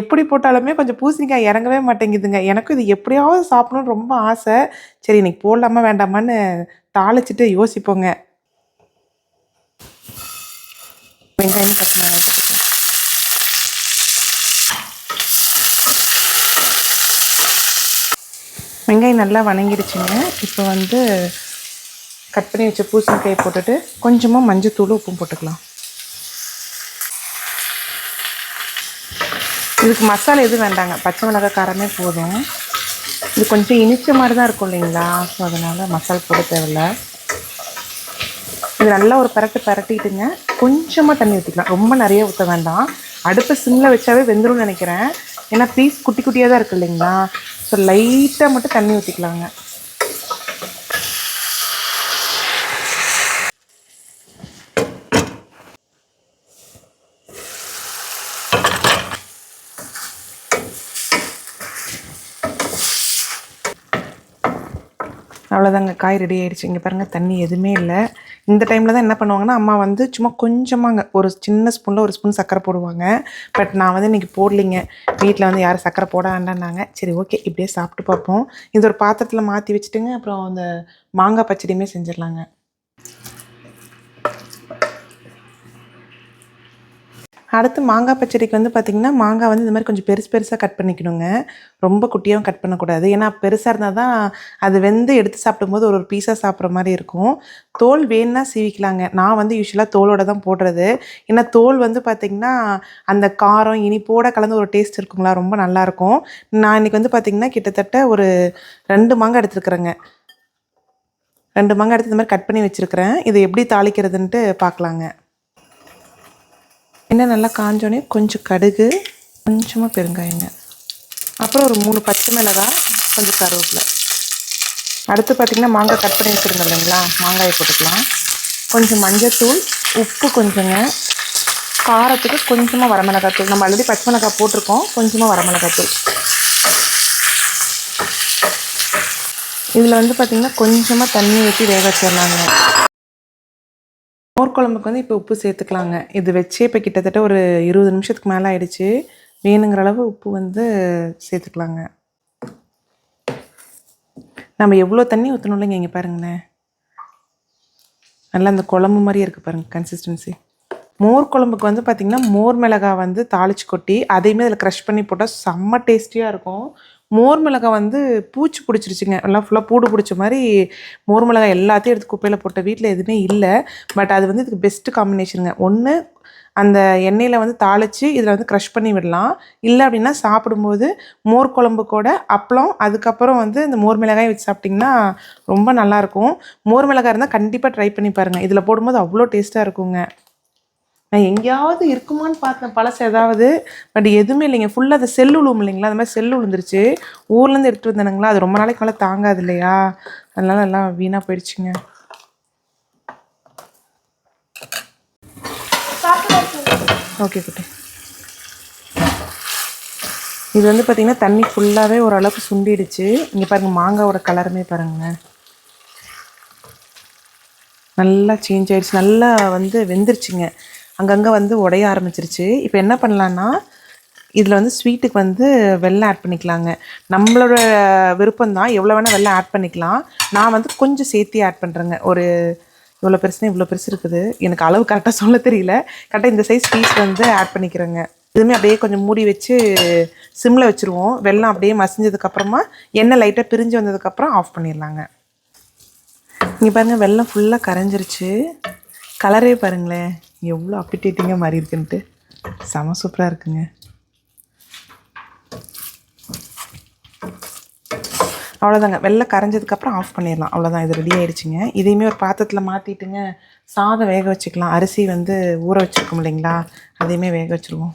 எப்படி போட்டாலுமே கொஞ்சம் பூசணிக்காய் இறங்கவே மாட்டேங்குதுங்க. எனக்கும் இது எப்படியாவது சாப்பிடணும்னு ரொம்ப ஆசை. சரி இன்னைக்கு போடலாமா வேண்டாமான்னு தாளிச்சிட்டு யோசிப்போங்க. வெங்காயம் பச்சை மிளகாய் போட்டுக்கலாம். வெங்காயம் நல்லா வணங்கிடுச்சுங்க. இப்போ வந்து கட் பண்ணி வச்ச பூசணிக்காயை போட்டுட்டு கொஞ்சமாக மஞ்சத்தூள் உப்பும் போட்டுக்கலாம். இதுக்கு மசாலா எதுவும் வேண்டாங்க, பச்சை மிளகாய் காரமே போதும். இது கொஞ்சம் இனிச்ச மாதிரி தான் இருக்கும் இல்லைங்களா, ஸோ அதனால் மசாலா போட தேவையில்லை. இது நல்லா ஒரு பரட்டிட்டுங்க. கொஞ்சமாக தண்ணி ஊற்றிக்கலாம், ரொம்ப நிறைய ஊற்ற வேண்டாம். அடுப்பை சிம்மில் வச்சாவே வெந்துரும்னு நினைக்கிறேன். ஏன்னா பீஸ் குட்டி குட்டியாக தான் இருக்குது இல்லைங்களா, ஸோ லைட்டாக மட்டும் தண்ணி ஊற்றிக்கலாங்க. அவ்வளோதாங்க, காய் ரெடி ஆகிடுச்சு. இங்கே பாருங்கள், தண்ணி எதுவுமே இல்லை. இந்த டைமில் தான் என்ன பண்ணுவாங்கன்னா, அம்மா வந்து சும்மா கொஞ்சமாங்க ஒரு சின்ன ஸ்பூனில் ஒரு ஸ்பூன் சர்க்கரை போடுவாங்க. பட் நான் வந்து இன்றைக்கி போடலிங்க. வீட்டில் வந்து யாரும் சர்க்கரை போட வேண்டான்னாங்க. சரி ஓகே, இப்படியே சாப்பிட்டு பார்ப்போம். இது ஒரு பாத்திரத்தில் மாற்றி வச்சுட்டுங்க, அப்புறம் அந்த மாங்காய் பச்சடியுமே செஞ்சிடலாங்க. அடுத்து மாங்காய் பச்சடிக்கு வந்து பார்த்திங்கன்னா, மாங்காய் வந்து இந்த மாதிரி கொஞ்சம் பெருசாக கட் பண்ணிக்கணுங்க. ரொம்ப குட்டியாகவும் கட் பண்ணக்கூடாது. ஏன்னா பெருசாக இருந்தால் தான் அது வெந்து எடுத்து சாப்பிடும்போது ஒரு பீஸாக சாப்பிட்ற மாதிரி இருக்கும். தோல் வேணுன்னா சீவிக்கலாங்க. நான் வந்து யூஸ்வலாக தோலோடு தான் போடுறது. ஏன்னா தோல் வந்து பார்த்திங்கன்னா அந்த காரம் இனிப்போடு கலந்து ஒரு டேஸ்ட் இருக்குங்களா, ரொம்ப நல்லாயிருக்கும். நான் இன்றைக்கி வந்து பார்த்திங்கன்னா கிட்டத்தட்ட ஒரு 2 மாங்காய் எடுத்துருக்குறேங்க. 2 மாங்காய் எடுத்து இந்த மாதிரி கட் பண்ணி வச்சுருக்கிறேன். இதை எப்படி தாளிக்கிறதுன்ட்டு பார்க்கலாங்க. எண்ணெய் நல்லா காஞ்சோடனே கொஞ்சம் கடுகு, கொஞ்சமாக பெருங்காயங்க, அப்புறம் ஒரு 3 பச்சை மிளகாய், கொஞ்சம் கருவேப்பிலை. அடுத்து பார்த்திங்கன்னா மாங்காய் கட் பண்ணி வச்சுருந்தோம் இல்லைங்களா, மாங்காயை போட்டுக்கலாம். கொஞ்சம் மஞ்சத்தூள், உப்பு கொஞ்சங்க, காரத்துக்கு கொஞ்சமாக வரமிளகாத்தூள். நம்ம ஆல்ரெடி பச்சை மிளகாய் போட்டிருக்கோம், கொஞ்சமாக வரமிளகாத்தூள். இதில் வந்து பார்த்திங்கன்னா கொஞ்சமாக தண்ணி ஊற்றி வேக வச்சிடலாங்க. மோர் குழம்புக்கு வந்து இப்போ உப்பு சேர்த்துக்கலாங்க. இது வச்சே இப்போ கிட்டத்தட்ட ஒரு 20 நிமிஷத்துக்கு மேலே ஆகிடுச்சு. வேணுங்கிற அளவு உப்பு வந்து சேர்த்துக்கலாங்க. நம்ம எவ்வளோ தண்ணி ஊற்றணும் இல்லைங்க, இங்கே பாருங்களேன், நல்லா அந்த குழம்பு மாதிரியே இருக்குது பாருங்கள் கன்சிஸ்டன்சி. மோர் குழம்புக்கு வந்து பார்த்திங்கன்னா மோர் மிளகாய் வந்து தாளித்து கொட்டி அதையுமே அதில் க்ரஷ் பண்ணி போட்டால் செம்ம டேஸ்டியாக இருக்கும். மோர் மிளகாய் வந்து பூச்சி பிடிச்சிருச்சுங்க, எல்லாம் ஃபுல்லாக பூடு பிடிச்ச மாதிரி. மோர் மிளகாய் எல்லாத்தையும் எடுத்து குப்பையில் போட்ட வீட்டில் எதுவுமே இல்லை. பட் அது வந்து இதுக்கு பெஸ்ட்டு காம்பினேஷனுங்க. ஒன்று அந்த எண்ணெயில் வந்து தாளித்து இதில் வந்து க்ரஷ் பண்ணி விடலாம். இல்லை அப்படின்னா சாப்பிடும்போது மோர் குழம்பு கூட அப்பளம், அதுக்கப்புறம் வந்து இந்த மோர் மிளகாய் வச்சு சாப்பிட்டிங்கன்னா ரொம்ப நல்லாயிருக்கும். மோர் மிளகாய் இருந்தால் கண்டிப்பாக ட்ரை பண்ணி பாருங்கள். இதில் போடும்போது அவ்வளோ டேஸ்ட்டாக இருக்குங்க. நான் எங்கேயாவது இருக்குமான்னு பார்த்தேன் பழசு ஏதாவது, பட் எதுவுமே இல்லைங்க. ஃபுல்லாக அது செல்லு விழுவும் இல்லைங்களா, அந்த மாதிரி செல்லு விழுந்துருச்சு. ஊர்லேருந்து எடுத்துகிட்டு வந்தானுங்களா, அது ரொம்ப நாளைக்கு மேலே தாங்காது இல்லையா, அதனால எல்லாம் வீணாக போயிடுச்சுங்க. ஓகே குட்டி. இது வந்து பார்த்திங்கன்னா தண்ணி ஃபுல்லாகவே ஓரளவுக்கு சுண்டிடுச்சு. இங்கே பாருங்கள், மாங்காவோட கலருமே பாருங்கள் நல்லா சேஞ்ச் ஆகிடுச்சு, நல்லா வந்து வெந்துருச்சுங்க. அங்கங்கே வந்து உடைய ஆரம்பிச்சிருச்சு. இப்போ என்ன பண்ணலான்னா, இதில் வந்து ஸ்வீட்டுக்கு வந்து வெல்லம் ஆட் பண்ணிக்கலாங்க. நம்மளோட விருப்பம்தான், எவ்வளோ வேணால் வெல்லம் ஆட் பண்ணிக்கலாம். நான் வந்து கொஞ்சம் சேர்த்தி ஆட் பண்ணுறேங்க. ஒரு இவ்வளோ பெருசுனா இவ்வளோ பெருசு இருக்குது, எனக்கு அளவு கரெக்டாக சொல்ல தெரியல. கரெக்டாக இந்த சைஸ் பீஸ் வந்து ஆட் பண்ணிக்கிறேங்க. இதுவுமே அப்படியே கொஞ்சம் மூடி வச்சு சிம்மில் வச்சுருவோம். வெல்லம் அப்படியே மசிஞ்சதுக்கப்புறமா எண்ணெய் லைட்டாக பிரிஞ்சு வந்ததுக்கப்புறம் ஆஃப் பண்ணிடலாங்க. இங்கே பாருங்கள், வெல்லம் ஃபுல்லாக கரைஞ்சிருச்சு. கலரே பாருங்களேன் எவ்வளோ அப்பிடேட்டிங்காக மாறி இருக்குன்ட்டு, செம சூப்பராக இருக்குங்க. அவ்வளோதாங்க, வெள்ளம் கரைஞ்சதுக்கப்புறம் ஆஃப் பண்ணிடலாம். அவ்வளோதான், இது ரெடி ஆகிடுச்சிங்க. இதையுமே ஒரு பாத்திரத்தில் மாற்றிட்டுங்க சாதம் வேக வச்சுக்கலாம். அரிசி வந்து ஊற வச்சுருக்கோம் இல்லைங்களா, அதையுமே வேக வச்சுருவோம்.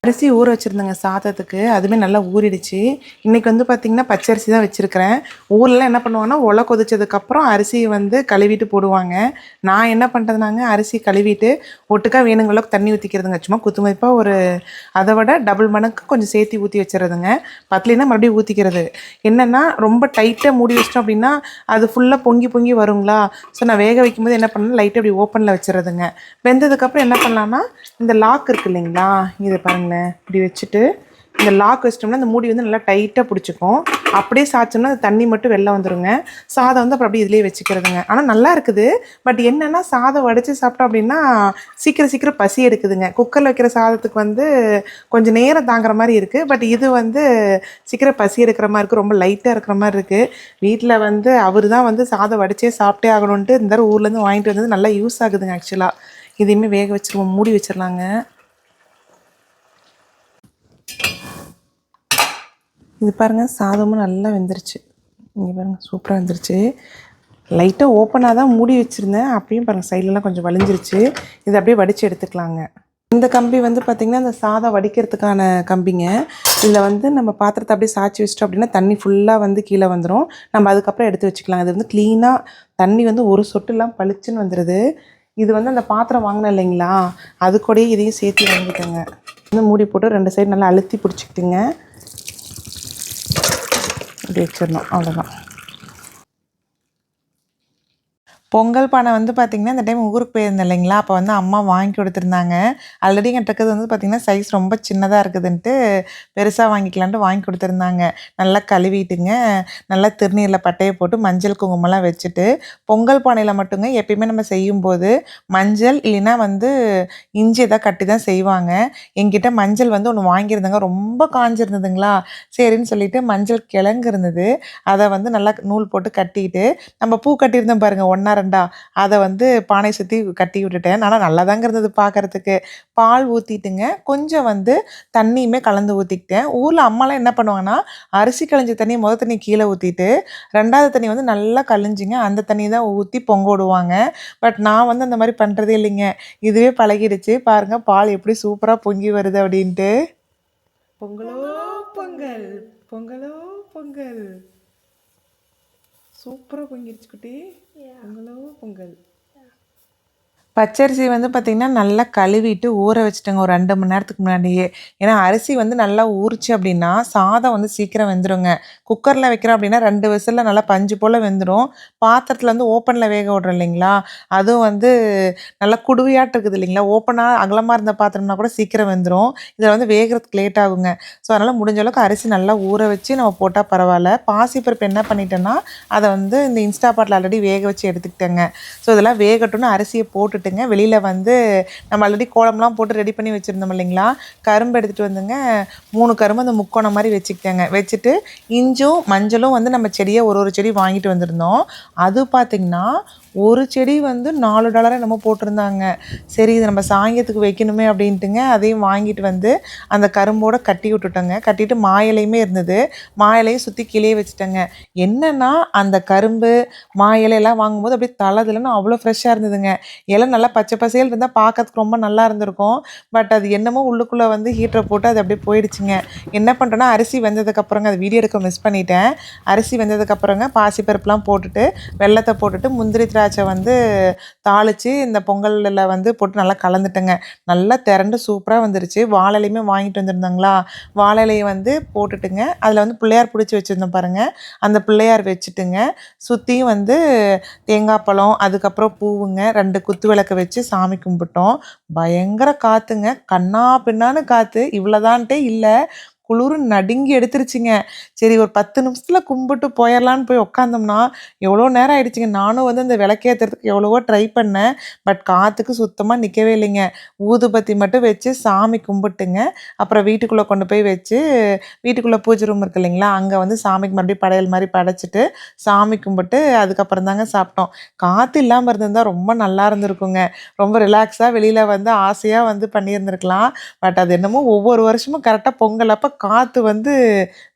அரிசி ஊற வச்சுருந்தேங்க சாதத்துக்கு, அதுவுமே நல்லா ஊறிடுச்சு. இன்றைக்கி வந்து பார்த்திங்கன்னா பச்சரிசி தான் வச்சுருக்கிறேன். ஊர்லலாம் என்ன பண்ணுவாங்கன்னா ஒலை கொதிச்சதுக்கப்புறம் அரிசியை வந்து கழுவிட்டு போடுவாங்க. நான் என்ன பண்ணுறதுனாங்க, அரிசி கழுவிட்டு ஒட்டுக்கா வேணுங்கிற அளவுக்கு தண்ணி ஊற்றிக்கிறதுங்க. சும்மா குத்து மதிப்பாக ஒரு அதை விட டபுள் மடங்கு கொஞ்சம் சேர்த்தி ஊற்றி வச்சுறதுங்க. பத்தலைன்னா மறுபடியும் ஊற்றிக்கிறது. என்னென்னா ரொம்ப டைட்டாக மூடி வச்சிட்டோம் அப்படின்னா அது ஃபுல்லாக பொங்கி பொங்கி வருங்களா. ஸோ நான் வேக வைக்கும்போது என்ன பண்ணேன், லைட்டாக அப்படி ஓப்பனில் வச்சுறதுங்க. வெந்ததுக்கப்புறம் என்ன பண்ணலான்னா, இந்த லாக் இருக்குது இல்லைங்களா, இதை பாருங்களேன், இப்படி வச்சுட்டு இந்த லாக் வச்சிட்டோம்னா இந்த மூடி வந்து நல்லா டைட்டாக பிடிச்சிக்கும். அப்படியே சாய்ச்சோம்னா அது தண்ணி மட்டும் வெளில வந்துடுங்க. சாதம் வந்து அப்புறம் அப்படியே இதிலே வச்சுக்கிறதுங்க. ஆனால் நல்லா இருக்குது. பட் என்னென்னா சாதம் வடித்து சாப்பிட்டோம் அப்படின்னா சீக்கிரம் சீக்கிரம் பசி எடுக்குதுங்க. குக்கரில் வைக்கிற சாதத்துக்கு வந்து கொஞ்சம் நேரம் தாங்குற மாதிரி இருக்குது. பட் இது வந்து சீக்கிரம் பசி எடுக்கிற மாதிரி இருக்குது. ரொம்ப லைட்டாக இருக்கிற மாதிரி இருக்குது. வீட்டில் வந்து அவர் தான் வந்து சாதம் வடித்தே சாப்பிட்டே ஆகணுன்ட்டு இந்த தடவை ஊர்லேருந்து வாங்கிட்டு வந்தது நல்லா யூஸ் ஆகுதுங்க. ஆக்சுவலாக இதையுமே வேக வச்சுருவோம், மூடி வச்சிடலாங்க. இது பாருங்கள், சாதமும் நல்லா வெந்துருச்சு. இங்கே பாருங்கள், சூப்பராக வெந்துருச்சு. லைட்டாக ஓப்பனாக தான் மூடி வச்சுருந்தேன், அப்பயும் பாருங்கள் சைட்லலாம் கொஞ்சம் வலிஞ்சிருச்சு. இதை அப்படியே வடித்து எடுத்துக்கலாங்க. இந்த கம்பி வந்து பார்த்திங்கன்னா இந்த சாதம் வடிக்கிறதுக்கான கம்பிங்க. இதில் வந்து நம்ம பாத்திரத்தை அப்படியே சாய்ச்சி வச்சிட்டோம் அப்படின்னா தண்ணி ஃபுல்லாக வந்து கீழே வந்துடும். நம்ம அதுக்கப்புறம் எடுத்து வச்சுக்கலாம். இது வந்து க்ளீனாக தண்ணி வந்து ஒரு சொட்டுலாம் பளிச்சுன்னு வந்துடுது. இது வந்து அந்த பாத்திரம் வாங்கினேன் இல்லைங்களா, அது கூடயே இதையும் சேர்த்து வாங்கிட்டேங்க. வந்து மூடி போட்டு 2 சைடு நல்லா அழுத்தி பிடிச்சிக்கிட்டுங்க இப்படி வச்சிடணும். அவ்வளோதான். பொங்கல் பானை வந்து பார்த்திங்கன்னா இந்த டைம் ஊருக்கு போயிருந்தேன் இல்லைங்களா, அப்போ வந்து அம்மா வாங்கி கொடுத்துருந்தாங்க. ஆல்ரெடி என்கிட்ட இருக்கிறது வந்து பார்த்திங்கன்னா சைஸ் ரொம்ப சின்னதாக இருக்குதுன்ட்டு பெருசாக வாங்கிக்கலான்ட்டு வாங்கி கொடுத்துருந்தாங்க. நல்லா கழுவிட்டுங்க, நல்லா திருநீரில் பட்டையை போட்டு மஞ்சள் குங்குமம்லாம் வச்சுட்டு பொங்கல் பானையில் மட்டுங்க எப்பயுமே நம்ம செய்யும்போது மஞ்சள் இல்லைன்னா வந்து இஞ்சி எதாவது கட்டி தான் செய்வாங்க. என்கிட்ட மஞ்சள் வந்து ஒன்று வாங்கியிருந்தாங்க, ரொம்ப காஞ்சிருந்ததுங்களா, சரின்னு சொல்லிட்டு மஞ்சள் கிழங்கு இருந்தது, அதை வந்து நல்லா நூல் போட்டு கட்டிட்டு நம்ம பூ கட்டியிருந்தோம் பாருங்கள் ஒன்றா 2 அதை வந்து பானை சுற்றி கட்டி விட்டுட்டேன். ஆனால் நல்லா தாங்க இருந்தது பார்க்குறதுக்கு. பால் ஊற்றிட்டுங்க, கொஞ்சம் வந்து தண்ணியுமே கலந்து ஊற்றிக்கிட்டேன். ஊரில் அம்மாலாம் என்ன பண்ணுவாங்கன்னா அரிசி கழிஞ்ச தண்ணியை தண்ணி கீழே ஊற்றிட்டு 2வது தண்ணி வந்து நல்லா கழிஞ்சிங்க அந்த தண்ணி தான் ஊற்றி பொங்க விடுவாங்க. பட் நான் வந்து அந்த மாதிரி பண்ணுறதே இல்லைங்க. இதுவே பழகிடுச்சு. பாருங்கள் பால் எப்படி சூப்பராக பொங்கி வருது அப்படின்ட்டு. பொங்கலோ பொங்கல், பொங்கலோ பொங்கல், சூப்பராக பொங்கிடுச்சு குட்டி. பொங்கலோ பொங்கல். பச்சரிசி வந்து பார்த்திங்கன்னா நல்லா கழுவிட்டு ஊற வச்சுட்டேங்க ஒரு 2 மணி நேரத்துக்கு முன்னாடியே. ஏன்னா அரிசி வந்து நல்லா ஊறிச்சு அப்படின்னா சாதம் வந்து சீக்கிரம் வெந்துடுங்க. குக்கரில் வைக்கிறோம் அப்படின்னா 2 விசிலில் நல்லா பஞ்சு போல் வெந்துடும். பாத்திரத்தில் வந்து ஓப்பனில் வேக விட்றோம் இல்லைங்களா, அதுவும் வந்து நல்லா குடுவையாட்டு இருக்குது இல்லைங்களா, ஓப்பனாக அகலமாக இருந்த பாத்திரம்னா கூட சீக்கிரம் வெந்துடும். இதில் வந்து வேகிறதுக்கு லேட் ஆகுங்க. ஸோ அதனால் முடிஞ்ச அளவுக்கு அரிசி நல்லா ஊற வச்சு நம்ம போட்டால் பரவாயில்ல. பாசிப்பருப்பு என்ன பண்ணிட்டேன்னா அதை வந்து இந்த இன்ஸ்டா பாட்டில் ஆல்ரெடி வேக வச்சு எடுத்துக்கிட்டேங்க. ஸோ இதெல்லாம் வேகட்டும்னு அரிசியை போட்டுட்டு வெளியில் வந்து நம்ம ஆல்ரெடி கோலம்லாம் போட்டு ரெடி பண்ணி வச்சுருந்தோம் இல்லைங்களா, கரும்பு எடுத்துகிட்டு வந்துங்க 3 கரும்பு அந்த முக்கோணம் மாதிரி வச்சுக்கிட்டேங்க. வச்சுட்டு இஞ்சும் மஞ்சளும் வந்து நம்ம செடியை ஒரு செடி வாங்கிட்டு வந்திருந்தோம். அது பார்த்திங்கன்னா ஒரு செடி வந்து $4 என்னமோ போட்டிருந்தாங்க. சரி இதை நம்ம சாயங்காலத்துக்கு வைக்கணுமே அப்படின்ட்டுங்க அதையும் வாங்கிட்டு வந்து அந்த கரும்போடு கட்டி விட்டுட்டோங்க. கட்டிட்டு மா இலையுமே இருந்தது, மா இலையும் சுற்றி கீழே வச்சுட்டேங்க. என்னென்னா அந்த கரும்பு மா இலையெல்லாம் வாங்கும்போது அப்படியே தளதலன்னு அவ்வளோ ஃப்ரெஷ்ஷாக இருந்ததுங்க. இலை நல்லா பச்சை பசேல் இருந்தால் பார்க்கறதுக்கு ரொம்ப நல்லா இருந்திருக்கும். பட் அது என்னமோ உள்ளுக்குள்ளே வந்து ஹீட்டரை போட்டு அது அப்படியே போயிடுச்சுங்க. என்ன பண்ணுறேன்னா அரிசி வெந்ததுக்கப்புறங்க, அது வீடியோ எடுக்க மிஸ் பண்ணிட்டேன். அரிசி வெந்ததுக்கப்புறங்க பாசிப்பருப்புலாம் போட்டுட்டு வெல்லத்தை போட்டுட்டு முந்திரி திராட்சை வந்து தாளித்து இந்த பொங்கலில் வந்து போட்டு நல்லா கலந்துட்டேங்க. நல்லா திரண்டு சூப்பராக வந்துருச்சு. வாழை இலையுமே வாங்கிட்டு வந்திருந்தாங்களா, வாழை இலையை வந்து போட்டுட்டுங்க அதில் வந்து பிள்ளையார் பிடிச்சி வச்சுருந்தோம் பாருங்கள், அந்த பிள்ளையார் வச்சுட்டுங்க சுற்றியும் வந்து தேங்காய் பழம் அதுக்கப்புறம் பூவுங்க 2 குத்து விளக்கு வச்சு சாமி கும்பிட்டோம். பயங்கர காற்றுங்க, கண்ணா பின்னான்னு காற்று. இவ்வளோதான்ட்டே இல்லை, குளிர் நடுங்கி எடுத்துருச்சுங்க. சரி ஒரு 10 நிமிஷத்தில் கும்பிட்டு போயிடலான்னு போய் உட்காந்தோம்னா எவ்வளோ நேரம் ஆகிடுச்சிங்க. நானும் வந்து அந்த விளக்கேற்றுறதுக்கு எவ்வளவோ ட்ரை பண்ணேன். பட் காற்றுக்கு சுத்தமாக நிற்கவே இல்லைங்க. ஊதுபத்தி மட்டும் வச்சு சாமி கும்பிட்டுங்க அப்புறம் வீட்டுக்குள்ளே கொண்டு போய் வச்சு வீட்டுக்குள்ளே பூஜை ரூம் இருக்குது இல்லைங்களா, அங்கே வந்து சாமிக்கு மறுபடியும் படையல் மாதிரி படைச்சிட்டு சாமி கும்பிட்டு அதுக்கப்புறம் தாங்க சாப்பிட்டோம். காற்று இல்லாமல் இருந்திருந்தால் ரொம்ப நல்லா இருந்திருக்குங்க. ரொம்ப ரிலாக்ஸாக வெளியில் வந்து ஆசையாக வந்து பண்ணியிருந்துருக்கலாம். பட் அது என்னமோ ஒவ்வொரு வருஷமும் கரெக்டாக பொங்கல் அப்போ காற்று வந்து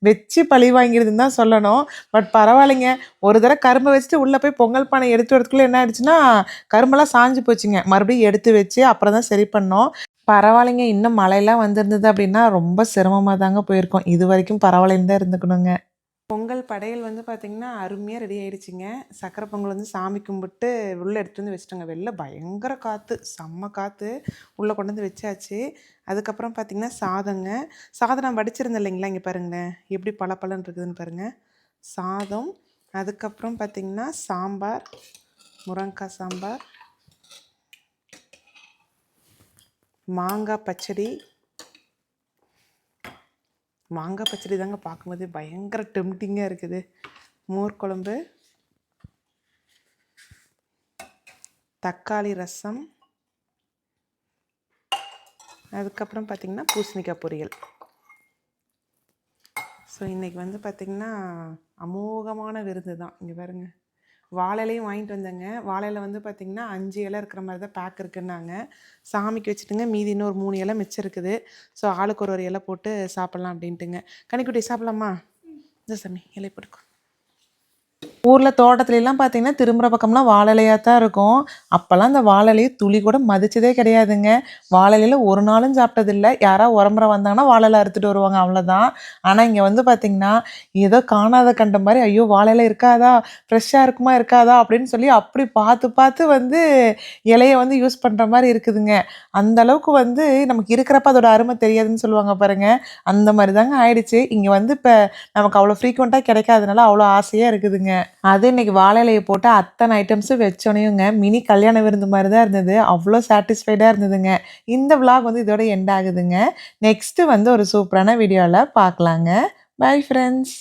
வச்சு பழி வாங்கிடுதுன்னு தான் சொல்லணும். பட் பரவாயில்லைங்க, ஒரு தடவை கரும்பை வச்சுட்டு உள்ளே போய் பொங்கல் பானை எடுத்து வரதுக்குள்ளே என்ன ஆயிடுச்சுன்னா கரும்பெல்லாம் சாஞ்சு போச்சுங்க. மறுபடியும் எடுத்து வச்சு அப்புறம் தான் சரி பண்ணோம். பரவாயில்லைங்க. இன்னும் மழைலாம் வந்திருந்தது அப்படின்னா ரொம்ப சிரமமா தாங்க போயிருக்கும். இதுவரைக்கும் பரவாயில்லன்னு தான் இருந்துக்கணுங்க. பொங்கல் படையல் வந்து பார்த்திங்கன்னா அருமையாக ரெடி ஆகிடுச்சிங்க. சக்கரை பொங்கல் வந்து சாமி கும்பிட்டு உள்ளே எடுத்துகிட்டு வந்து வச்சுட்டோங்க. வெளில பயங்கர காற்று, செம்ம காற்று. உள்ளே கொண்டு வந்து வச்சாச்சு. அதுக்கப்புறம் பார்த்திங்கன்னா சாதங்க. சாதம் நான் வடிச்சிருந்தேன் இல்லைங்களா, இங்கே பாருங்களேன் எப்படி பளபளன்னு இருக்குதுன்னு பாருங்கள். சாதம், அதுக்கப்புறம் பார்த்திங்கன்னா சாம்பார், முருங்கைக்காய் சாம்பார், மாங்காய் பச்சடி. மாங்காய் பச்சடி தாங்க பார்க்கும்போது பயங்கர டெம்டிங்காக இருக்குது. மோர் குழம்பு, தக்காளி ரசம், அதுக்கப்புறம் பார்த்திங்கன்னா பூசணிக்காய் பொரியல். ஸோ இன்றைக்கி வந்து பார்த்திங்கன்னா அமோகமான விருந்து தான். இங்கே பாருங்க, வாழை இலையும் வாங்கிட்டு வந்தேங்க. வாழை இலை வந்து பார்த்திங்கன்னா 5 இலை இருக்கிற மாதிரி தான் பேக் இருக்குன்னாங்க. சாமிக்கு வச்சுட்டுங்க, மீதி இன்னொரு 3 இலை மிச்சம் இருக்குது. ஸோ ஆளுக்கு ஒரு இலை போட்டு சாப்பிட்லாம் அப்படின்ட்டுங்க. கனிக்குட்டி சாப்பிட்லாமா? இந்த சாமி இலை போட்டுக்கோ. ஊரில் தோட்டத்துலலாம் பார்த்திங்கன்னா திரும்புகிற பக்கம்லாம் வாழை இலையாக தான் இருக்கும். அப்போல்லாம் அந்த வாழை இலையை துளி கூட மதிச்சதே கிடையாதுங்க. வாழை இலையில் ஒரு நாளும் சாப்பிட்டதில்ல. யாராவது உறம்புற வந்தாங்கன்னா வாழை இலை அறுத்துட்டு வருவாங்க, அவ்வளோதான். ஆனால் இங்கே வந்து பார்த்திங்கன்னா ஏதோ காணாத கண்ட மாதிரி, ஐயோ வாழை இலை இருக்காதா, ஃப்ரெஷ்ஷாக இருக்குமா இருக்காதா அப்படின்னு சொல்லி அப்படி பார்த்து பார்த்து வந்து இலையை வந்து யூஸ் பண்ணுற மாதிரி இருக்குதுங்க. அந்த அளவுக்கு வந்து நமக்கு இருக்கிறப்ப அதோட அருமை தெரியாதுன்னு சொல்லுவாங்க பாருங்கள். அந்த மாதிரி தாங்க ஆயிடுச்சு. இங்கே வந்து இப்போ நமக்கு அவ்வளோ ஃப்ரீக்வெண்ட்டாக கிடைக்காதனால அவ்வளோ ஆசையாக இருக்குதுங்க. அது இன்னைக்கு வாழை இலையை போட்டு அத்தனை ஐட்டம்ஸும் வச்சோனையுங்க மினி கல்யாண விருந்து மாதிரி தான் இருந்தது. அவ்வளோ சாட்டிஸ்ஃபைடாக இருந்ததுங்க. இந்த விளாக் வந்து இதோட எண்ட் ஆகுதுங்க. நெக்ஸ்ட்டு வந்து ஒரு சூப்பரான வீடியோவில் பார்க்கலாங்க. Bye friends.